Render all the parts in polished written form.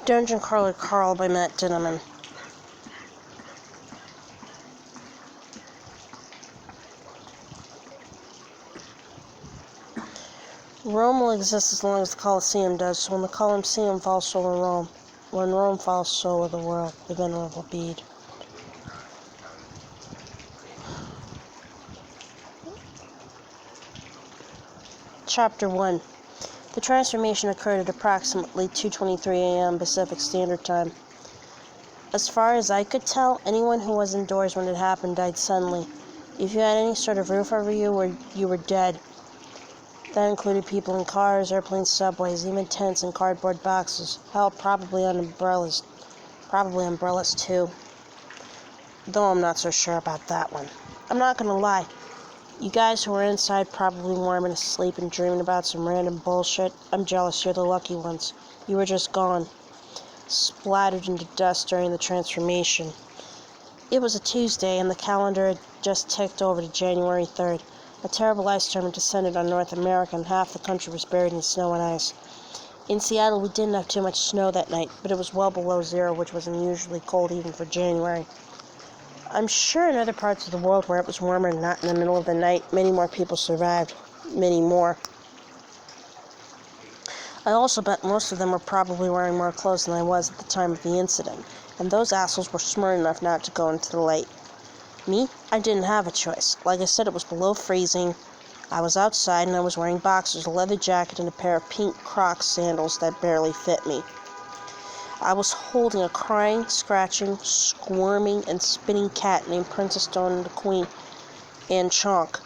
Dungeon Crawler Carl by Matt Dinneman. Rome will exist as long as the Colosseum does, so when the Colosseum falls, so will Rome. When Rome falls, so will the world. The Venerable Bede. Chapter 1. The transformation occurred at approximately 2:23 a.m. Pacific Standard Time. As far as I could tell, anyone who was indoors when it happened died suddenly. If you had any sort of roof over you, you were dead. That included people in cars, airplanes, subways, even tents and cardboard boxes. Hell, probably umbrellas too. Though I'm not so sure about that one. I'm not gonna lie. You guys who were inside probably warm and asleep and dreaming about some random bullshit. I'm jealous, you're the lucky ones. You were just gone. Splattered into dust during the transformation. It was a Tuesday and the calendar had just ticked over to January 3rd. A terrible ice storm had descended on North America and half the country was buried in snow and ice. In Seattle, we didn't have too much snow that night, but it was well below zero, which was unusually cold even for January. I'm sure in other parts of the world where it was warmer and not in the middle of the night, many more people survived. Many more. I also bet most of them were probably wearing more clothes than I was at the time of the incident, and those assholes were smart enough not to go into the light. Me? I didn't have a choice. Like I said, it was below freezing. I was outside and I was wearing boxers, a leather jacket, and a pair of pink Crocs sandals that barely fit me. I was holding a crying, scratching, squirming, and spinning cat named Princess Donut the Queen and Chonk.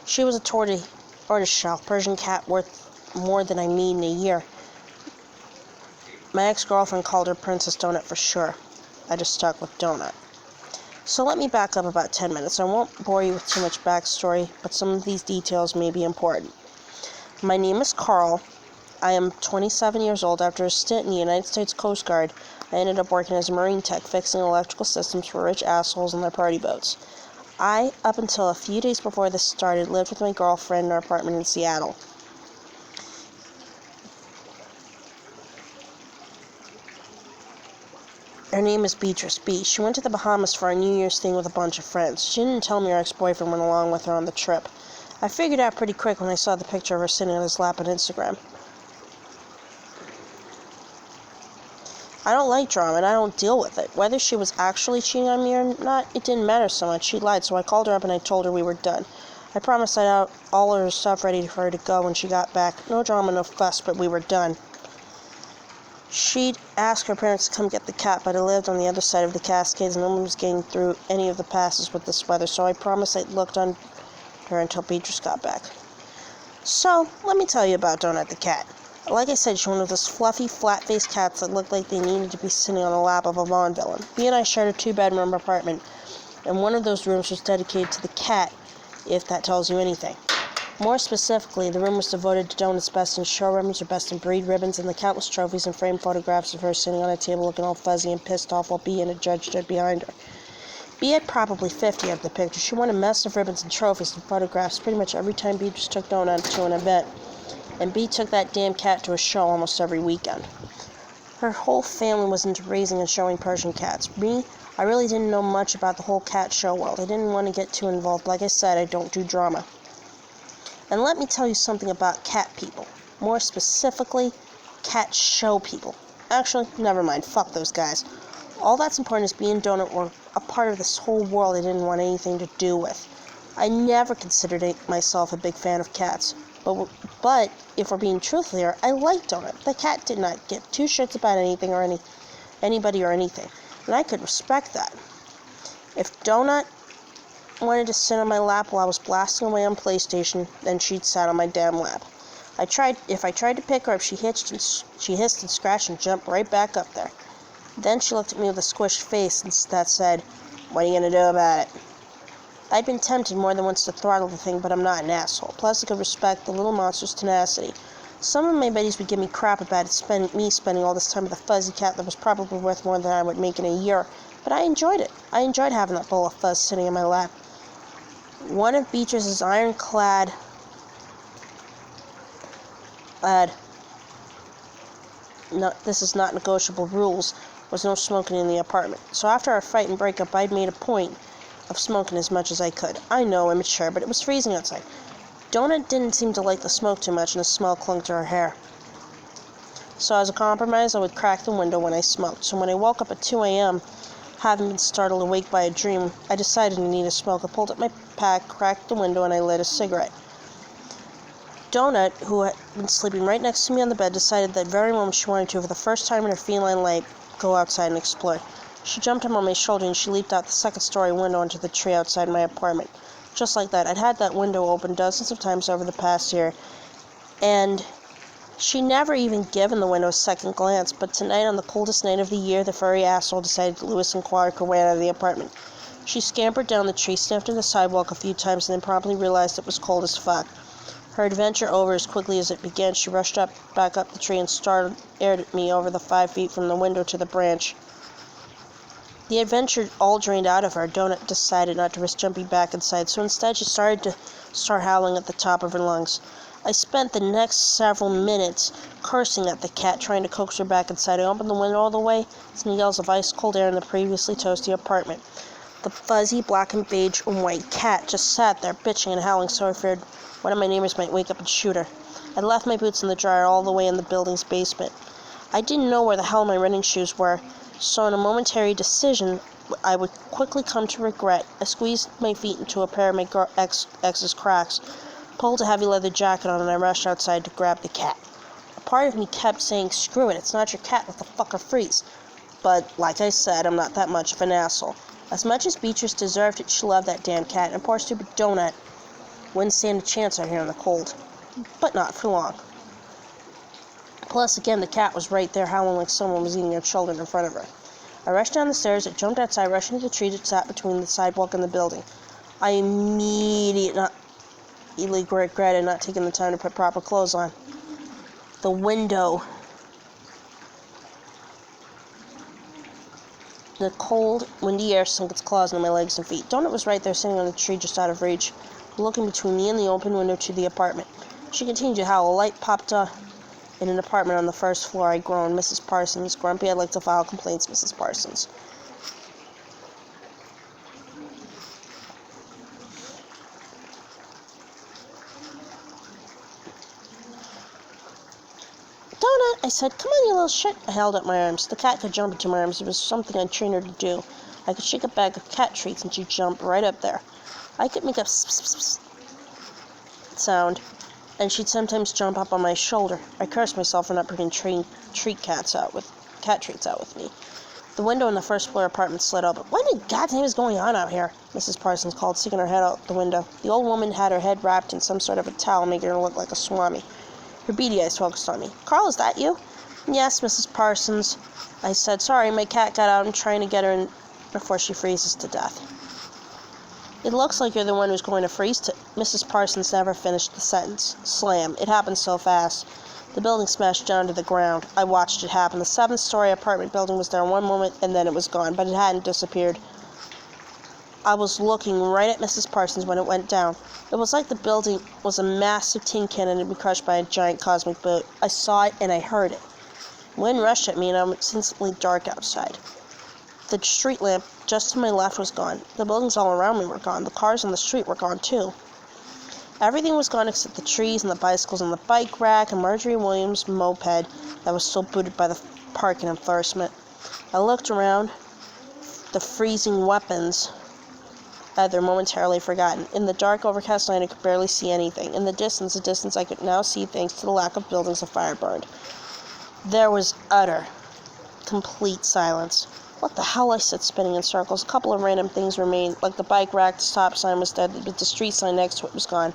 She was a tortoiseshell Persian cat worth more than I made in a year. My ex-girlfriend called her Princess Donut for sure. I just stuck with Donut. So let me back up about 10 minutes. I won't bore you with too much backstory, but some of these details may be important. My name is Carl. I am 27 years old. After a stint in the United States Coast Guard, I ended up working as a marine tech, fixing electrical systems for rich assholes on their party boats. I, up until a few days before this started, lived with my girlfriend in our apartment in Seattle. Her name is Beatrice B. She went to the Bahamas for a New Year's thing with a bunch of friends. She didn't tell me her ex-boyfriend went along with her on the trip. I figured out pretty quick when I saw the picture of her sitting on his lap on Instagram. I don't like drama and I don't deal with it. Whether she was actually cheating on me or not, it didn't matter so much. She lied, so I called her up and I told her we were done. I promised I'd have all her stuff ready for her to go when she got back. No drama, no fuss, but we were done. She'd asked her parents to come get the cat, but I lived on the other side of the Cascades and no one was getting through any of the passes with this weather, so I promised I'd look on her until Beatrice got back. So, let me tell you about Donut the cat. Like I said, she's one of those fluffy, flat-faced cats that looked like they needed to be sitting on the lap of a Bond villain. Bea and I shared a 2-bedroom apartment, and one of those rooms was dedicated to the cat, if that tells you anything. More specifically, the room was devoted to Donut's best in show ribbons or best in breed ribbons and the countless trophies and framed photographs of her sitting on a table looking all fuzzy and pissed off while Bea and a judge stood behind her. Bea had probably 50 of the pictures. She won a mess of ribbons and trophies and photographs pretty much every time Bea just took Donut to an event. And Bea took that damn cat to a show almost every weekend. Her whole family was into raising and showing Persian cats. Me, I really didn't know much about the whole cat show world. I didn't want to get too involved. Like I said, I don't do drama. And let me tell you something about cat people. More specifically, cat show people. Actually, never mind. Fuck those guys. All that's important is Bea and Donut were a part of this whole world I didn't want anything to do with. I never considered myself a big fan of cats. But if we're being truthful here, I liked Donut. The cat did not give two shits about anything or anybody or anything. And I could respect that. If Donut wanted to sit on my lap while I was blasting away on PlayStation, then she'd sat on my damn lap. If I tried to pick her up, she hissed and scratched and jumped right back up there. Then she looked at me with a squished face that said, "What are you gonna do about it?" I'd been tempted more than once to throttle the thing, but I'm not an asshole. Plus, I could respect the little monster's tenacity. Some of my buddies would give me crap about me spending all this time with a fuzzy cat that was probably worth more than I would make in a year, but I enjoyed it. I enjoyed having that bowl of fuzz sitting in my lap. One of Beatrice's ironclad this is not negotiable rules, was no smoking in the apartment. So after our fight and breakup, I'd made a point of smoking as much as I could. I know, immature, but it was freezing outside. Donut didn't seem to like the smoke too much, and the smell clung to her hair. So as a compromise, I would crack the window when I smoked. So when I woke up at 2 a.m., having been startled awake by a dream, I decided to need a smoke. I pulled up my pack, cracked the window, and I lit a cigarette. Donut, who had been sleeping right next to me on the bed, decided that very moment she wanted to, for the first time in her feline life, go outside and explore. She jumped up on my shoulder and she leaped out the second-story window into the tree outside my apartment. Just like that. I'd had that window open dozens of times over the past year, and she never even given the window a second glance, but tonight, on the coldest night of the year, the furry asshole decided that Lewis and Clark were way out of the apartment. She scampered down the tree, sniffed at the sidewalk a few times, and then promptly realized it was cold as fuck. Her adventure over as quickly as it began, she rushed back up the tree and stared at me over the 5 feet from the window to the branch. The adventure all drained out of her. Donut decided not to risk jumping back inside, so instead she started to howling at the top of her lungs. I spent the next several minutes cursing at the cat, trying to coax her back inside. I opened the window all the way, sending yells of ice-cold air in the previously toasty apartment. The fuzzy black and beige and white cat just sat there, bitching and howling, so I feared one of my neighbors might wake up and shoot her. I left my boots in the dryer all the way in the building's basement. I didn't know where the hell my running shoes were, so in a momentary decision I would quickly come to regret, I squeezed my feet into a pair of my ex's Crocs, pulled a heavy leather jacket on, and I rushed outside to grab the cat. A part of me kept saying, screw it, it's not your cat, let the fucker freeze. But, like I said, I'm not that much of an asshole. As much as Beatrice deserved it, she loved that damn cat, and poor stupid Donut wouldn't stand a chance out here in the cold. But not for long. Plus, again, the cat was right there howling like someone was eating their children in front of her. I rushed down the stairs, I jumped outside, rushed into the tree that sat between the sidewalk and the building. I immediately regretted not taking the time to put proper clothes on. The window. The cold, windy air sunk its claws into my legs and feet. Donut was right there, sitting on the tree just out of reach, looking between me and the open window to the apartment. She continued to howl. A light popped in an apartment on the first floor. I groaned. Mrs. Parsons. Grumpy, I'd like to file complaints, Mrs. Parsons. Donut, I said, come on, you little shit. I held up my arms. The cat could jump into my arms. It was something I'd trained her to do. I could shake a bag of cat treats and she'd jump right up there. I could make a sound, and she'd sometimes jump up on my shoulder. I cursed myself for not bringing cat treats out with me. The window in the first floor apartment slid open. What in God's name is going on out here? Mrs. Parsons called, sticking her head out the window. The old woman had her head wrapped in some sort of a towel, making her look like a swami. Her beady eyes focused on me. Carl, is that you? Yes, Mrs. Parsons, I said. Sorry, my cat got out. I'm trying to get her in before she freezes to death. It looks like you're the one who's going to freeze to... Mrs. Parsons never finished the sentence. Slam. It happened so fast. The building smashed down to the ground. I watched it happen. The 7th-story apartment building was there one moment, and then it was gone, but it hadn't disappeared. I was looking right at Mrs. Parsons when it went down. It was like the building was a massive tin can and had been crushed by a giant cosmic boot. I saw it and I heard it. Wind rushed at me and it was instantly dark outside. The street lamp just to my left was gone. The buildings all around me were gone. The cars on the street were gone too. Everything was gone except the trees and the bicycles and the bike rack and Marjorie Williams' moped that was still booted by the parking enforcement. I looked around. The freezing weapons either momentarily forgotten. In the dark, overcast night, I could barely see anything. In the distance I could now see thanks to the lack of buildings the fire burned. There was utter, complete silence. What the hell, I said, spinning in circles. A couple of random things remained, like the bike rack, the stop sign was dead, but the street sign next to it was gone.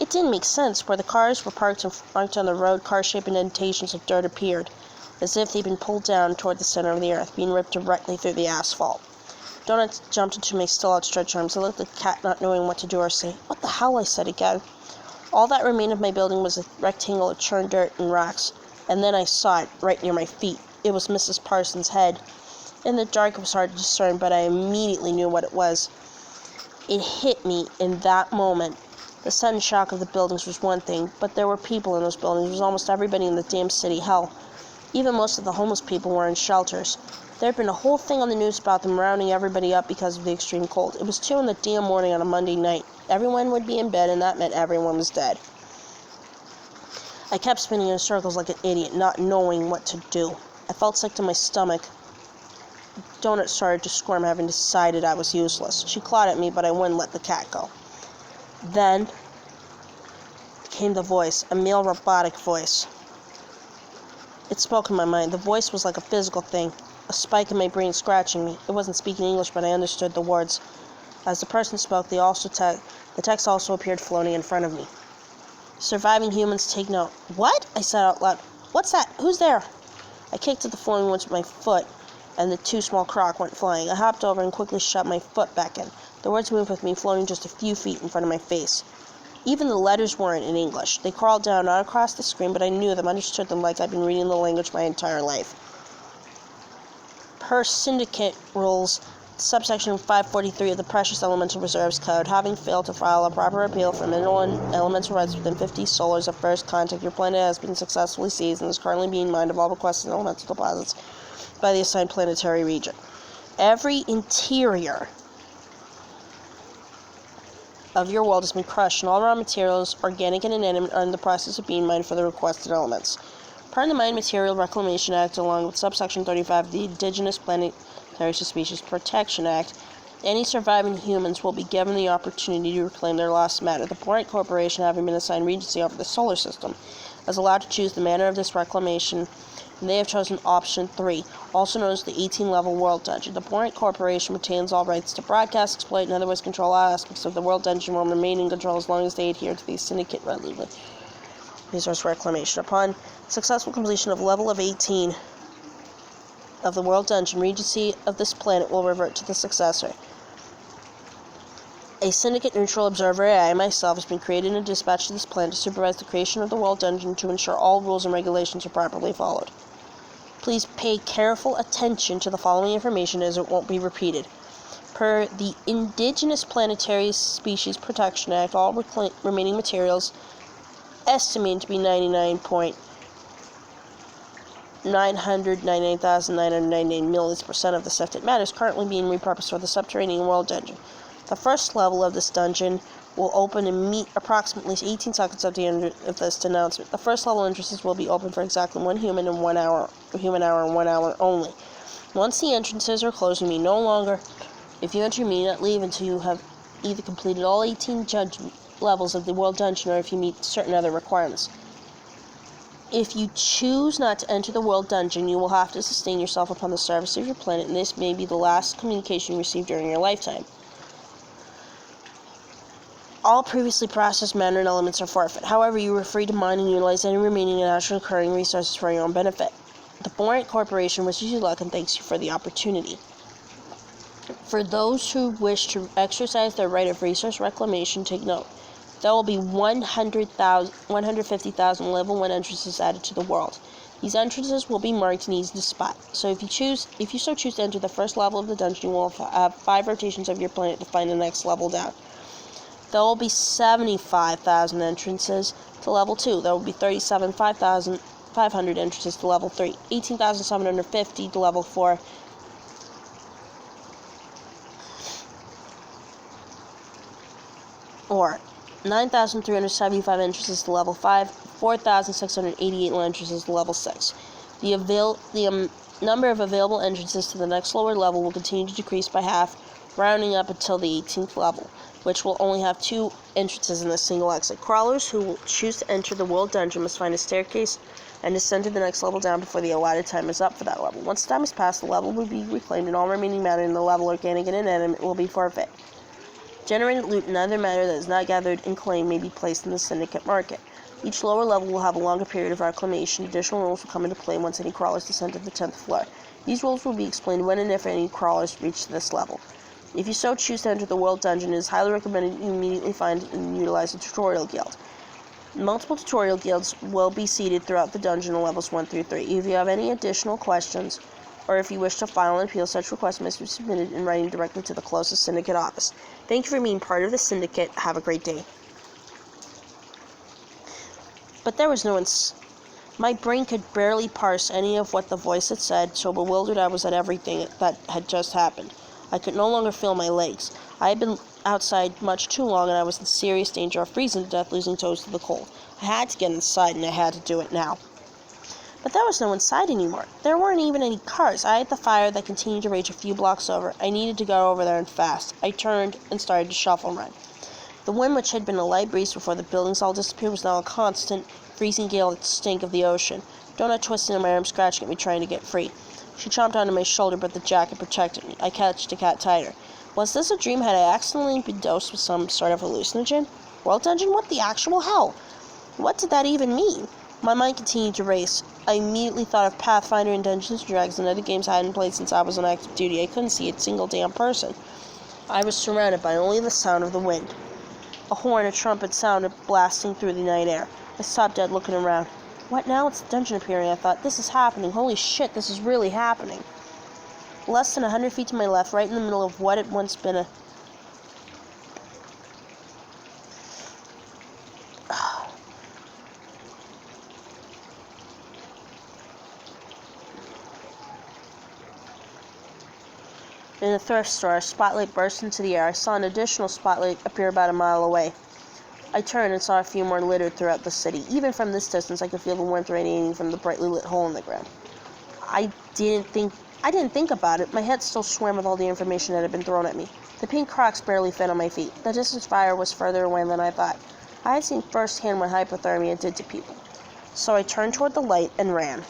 It didn't make sense. Where the cars were parked on the road, car-shaped indentations of dirt appeared, as if they'd been pulled down toward the center of the earth, being ripped directly through the asphalt. Donuts jumped into my still outstretched arms. I looked at the cat, not knowing what to do or say. What the hell, I said again. All that remained of my building was a rectangle of churned dirt and rocks, and then I saw it right near my feet. It was Mrs. Parsons' head. In the dark, it was hard to discern, but I immediately knew what it was. It hit me in that moment. The sudden shock of the buildings was one thing, but there were people in those buildings. It was almost everybody in the damn city. Hell, Even most of the homeless people were in shelters. There had been a whole thing on the news about them rounding everybody up because of the extreme cold. It was 2 in the damn morning on a Monday night. Everyone would be in bed, and that meant everyone was dead. I kept spinning in circles like an idiot, not knowing what to do. I felt sick to my stomach. Donut started to squirm, having decided I was useless. She clawed at me, but I wouldn't let the cat go. Then came the voice, a male robotic voice. It spoke in my mind. The voice was like a physical thing, a spike in my brain scratching me. It wasn't speaking English, but I understood the words. As the person spoke, the text also appeared floating in front of me. Surviving humans take note. What? I said out loud. What's that? Who's there? I kicked at the flowing woods with my foot, and the too small crock went flying. I hopped over and quickly shoved my foot back in. The words moved with me, floating just a few feet in front of my face. Even the letters weren't in English. They crawled down, not across the screen, but I knew them, understood them like I'd been reading the language my entire life. Per Syndicate Rules, subsection 543 of the Precious Elemental Reserves Code, having failed to file a proper appeal for mineral and elemental rights within 50 solars of first contact, your planet has been successfully seized and is currently being mined of all requested elemental deposits by the assigned planetary region. Every interior of your world has been crushed, and all raw materials, organic and inanimate, are in the process of being mined for the requested elements. Per the Mine Material Reclamation Act, along with subsection 35 of the Indigenous Planetary Species Protection Act, any surviving humans will be given the opportunity to reclaim their lost matter. The Borant Corporation, having been assigned regency over the solar system, is allowed to choose the manner of this reclamation, and they have chosen option 3, also known as the 18-level World Dungeon. The Borant Corporation retains all rights to broadcast, exploit, and otherwise control all aspects of the World Dungeon, will remain in control as long as they adhere to the Syndicate resource reclamation. Upon successful completion of level of 18 of the World Dungeon, regency of this planet will revert to the successor. A Syndicate-neutral observer AI, myself, has been created and dispatched to this planet to supervise the creation of the World Dungeon to ensure all rules and regulations are properly followed. Please pay careful attention to the following information as it won't be repeated. Per the Indigenous Planetary Species Protection Act, all remaining materials, estimated to be 999,999 millions % of the sifted matter, is currently being repurposed for the subterranean World Dungeon. The first level of this dungeon will open approximately 18 seconds after the end of this announcement. The first level entrances will be open for exactly 1 human and 1 hour, only. Once the entrances are closed, you may no longer, if you enter, you may not leave until you have either completed all 18 levels of the World Dungeon or if you meet certain other requirements. If you choose not to enter the World Dungeon, you will have to sustain yourself upon the surface of your planet, and this may be the last communication you receive during your lifetime. All previously processed matter and elements are forfeit. However, you are free to mine and utilize any remaining and naturally occurring resources for your own benefit. The Borant Corporation wishes you luck and thanks you for the opportunity. For those who wish to exercise their right of resource reclamation, take note. There will be 150,000 level 1 entrances added to the world. These entrances will be marked and easy to spot. So if you so choose to enter the first level of the dungeon, you will have 5 rotations of your planet to find the next level down. There will be 75,000 entrances to level 2. There will be 500 entrances to level 3, 18,750 to level 4, or 9,375 entrances to level 5, 4,688 entrances to level 6. The number of available entrances to the next lower level will continue to decrease by half, rounding up until the 18th level, which will only have 2 entrances and a single exit. Crawlers who will choose to enter the World Dungeon must find a staircase and descend to the next level down before the allotted time is up for that level. Once the time is passed, the level will be reclaimed and all remaining matter in the level, organic and inanimate, will be forfeit. Generated loot and other matter that is not gathered and claimed may be placed in the Syndicate market. Each lower level will have a longer period of reclamation. Additional rules will come into play once any crawlers descend to the 10th floor. These rules will be explained when and if any crawlers reach this level. If you so choose to enter the World Dungeon, it is highly recommended you immediately find and utilize a tutorial guild. Multiple tutorial guilds will be seated throughout the dungeon in levels 1 through 3. If you have any additional questions, or if you wish to file an appeal, such requests must be submitted in writing directly to the closest Syndicate office. Thank you for being part of the Syndicate. Have a great day. But there was no My brain could barely parse any of what the voice had said, so bewildered I was at everything that had just happened. I could no longer feel my legs. I had been outside much too long, and I was in serious danger of freezing to death, losing toes to the cold. I had to get inside, and I had to do it now. But there was no inside anymore. There weren't even any cars. I had the fire that continued to rage a few blocks over. I needed to go over there and fast. I turned and started to shuffle and run. The wind, which had been a light breeze before the buildings all disappeared, was now a constant, freezing gale that stink of the ocean. Donut twisted in my arm, scratching at me, trying to get free. She chomped onto my shoulder, but the jacket protected me. I catched the cat tighter. Was this a dream? Had I accidentally been dosed with some sort of hallucinogen? World dungeon? What the actual hell? What did that even mean? My mind continued to race. I immediately thought of Pathfinder and Dungeons & Dragons and other games I hadn't played since I was on active duty. I couldn't see a single damn person. I was surrounded by only the sound of the wind. A horn, a trumpet sounded blasting through the night air. I stopped dead, looking around. What now? It's the dungeon appearing, I thought. This is happening. Holy shit, this is really happening. Less than 100 feet to my left, right in the middle of what had once been a... In a thrift store, a spotlight burst into the air. I saw an additional spotlight appear about a mile away. I turned and saw a few more littered throughout the city. Even from this distance, I could feel the warmth radiating from the brightly lit hole in the ground. I didn't think about it. My head still swam with all the information that had been thrown at me. The pink Crocs barely fit on my feet. The distance fire was further away than I thought. I had seen firsthand what hypothermia did to people. So I turned toward the light and ran.